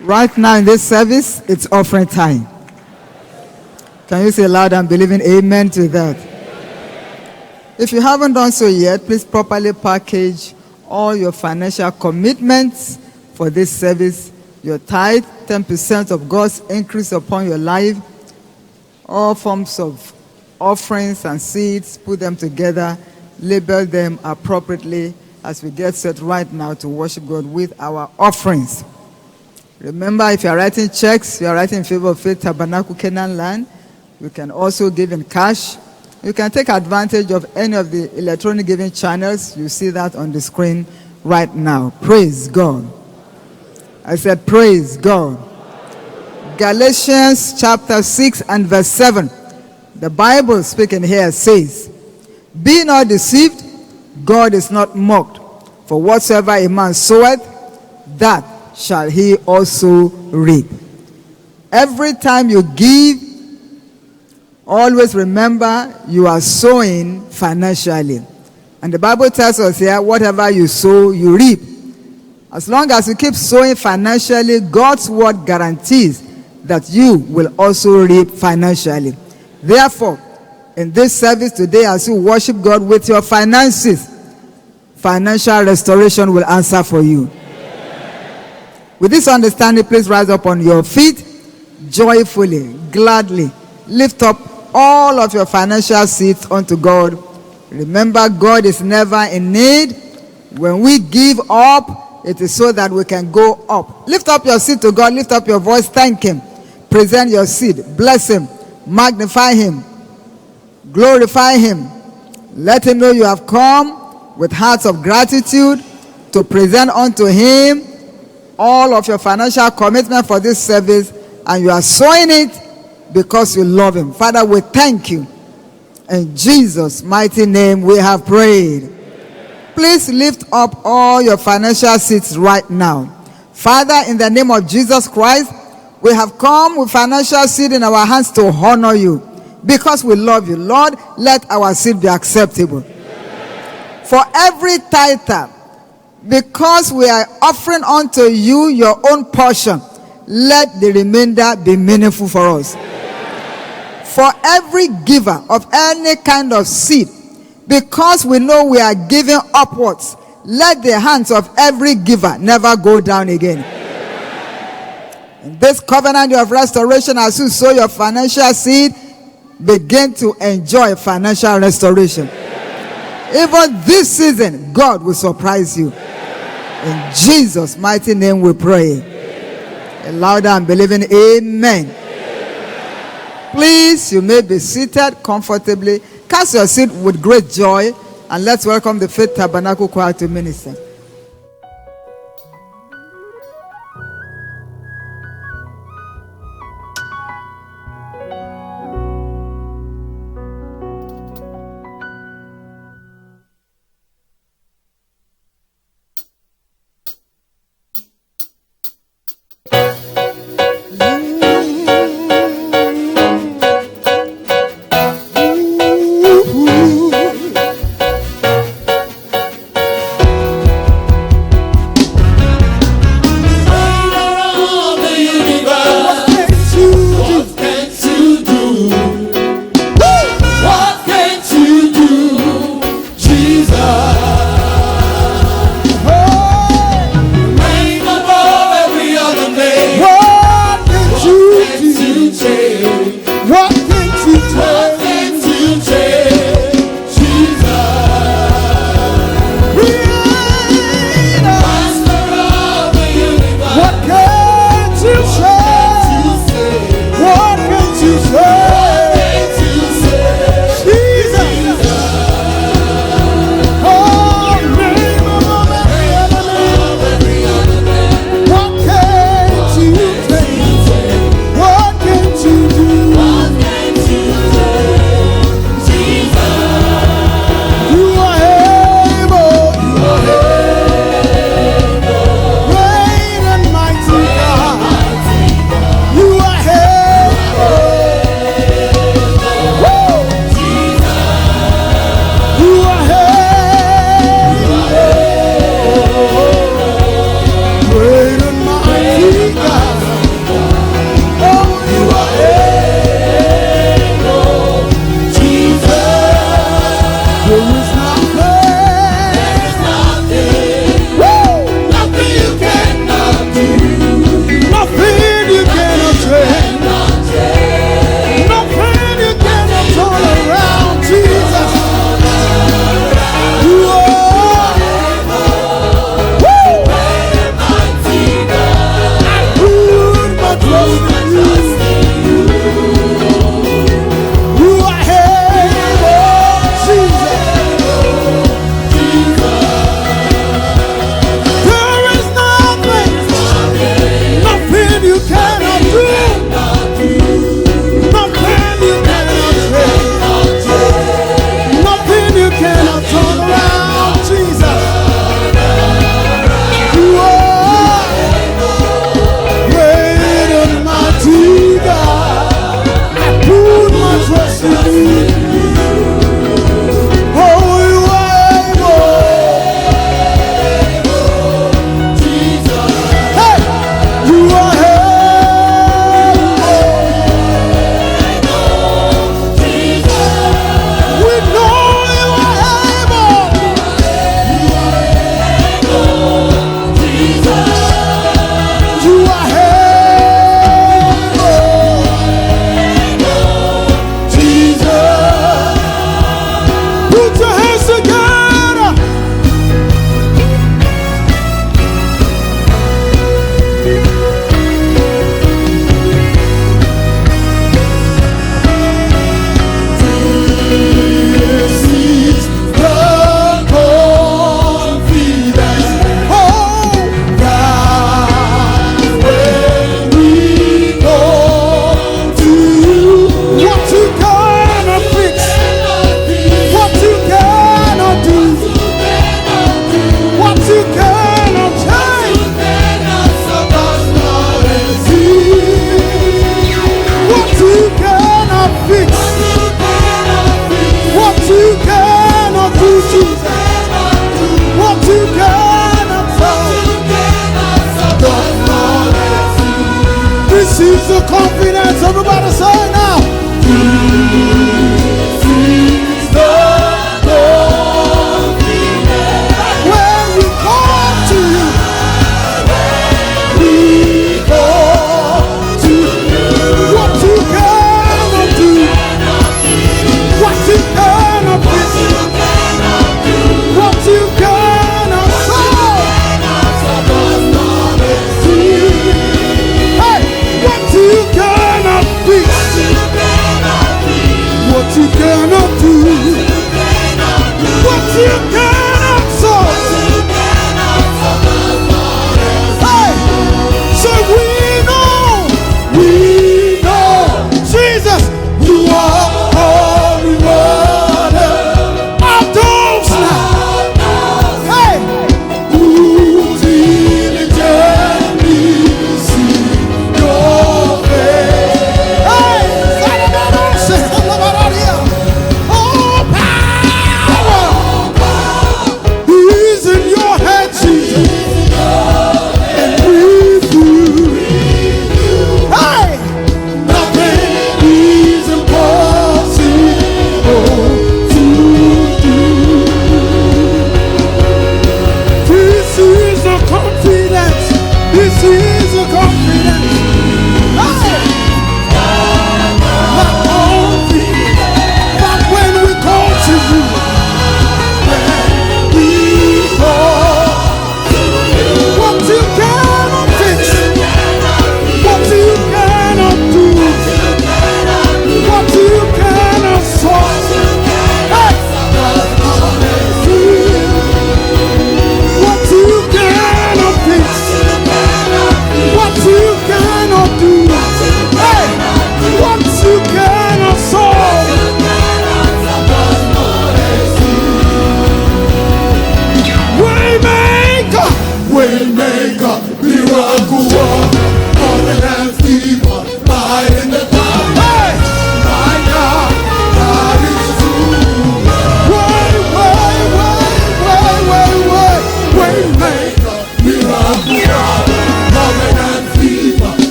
Right now in this service, it's offering time. Can you say loud and believing amen to that? If you haven't done so yet, please properly package all your financial commitments for this service. Your tithe, 10% of God's increase upon your life, all forms of offerings and seeds, put them together, label them appropriately as we get set right now to worship God with our offerings. Remember, if you are writing checks, you are writing in favor of Faith Tabernacle Canaan Land, you can also give in cash. You can take advantage of any of the electronic giving channels. You see that on the screen right now. Praise God. I said, praise God. Galatians chapter 6 and verse 7. The Bible speaking here says, be not deceived, God is not mocked. For whatsoever a man soweth, that shall he also reap. Every time you give, always remember you are sowing financially. And the Bible tells us here, whatever you sow, you reap. As long as you keep sowing financially, God's word guarantees that you will also reap financially. Therefore, in this service today, as you worship God with your finances, financial restoration will answer for you. With this understanding, please rise up on your feet, joyfully, gladly. Lift up all of your financial seeds unto God. Remember, God is never in need. When we give up, it is so that we can go up. Lift up your seed to God. Lift up your voice. Thank Him. Present your seed. Bless Him. Magnify Him. Glorify Him. Let Him know you have come with hearts of gratitude to present unto Him all of your financial commitment for this service, and you are sowing it because you love Him. Father, we thank you. In Jesus' mighty name we have prayed. Please lift up all your financial seeds right now. Father, in the name of Jesus Christ, we have come with financial seed in our hands to honor you because we love you. Lord, let our seed be acceptable. For every tither, because we are offering unto you your own portion, let the remainder be meaningful for us. For every giver of any kind of seed, because we know we are giving upwards, let the hands of every giver never go down again. In this covenant of restoration, as you sow your financial seed, begin to enjoy financial restoration. Even this season, God will surprise you. In Jesus' mighty name we pray. And louder and believing amen. Please, you may be seated comfortably. Cast your seat with great joy, and let's welcome the Faith Tabernacle Choir to minister.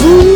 Ooh.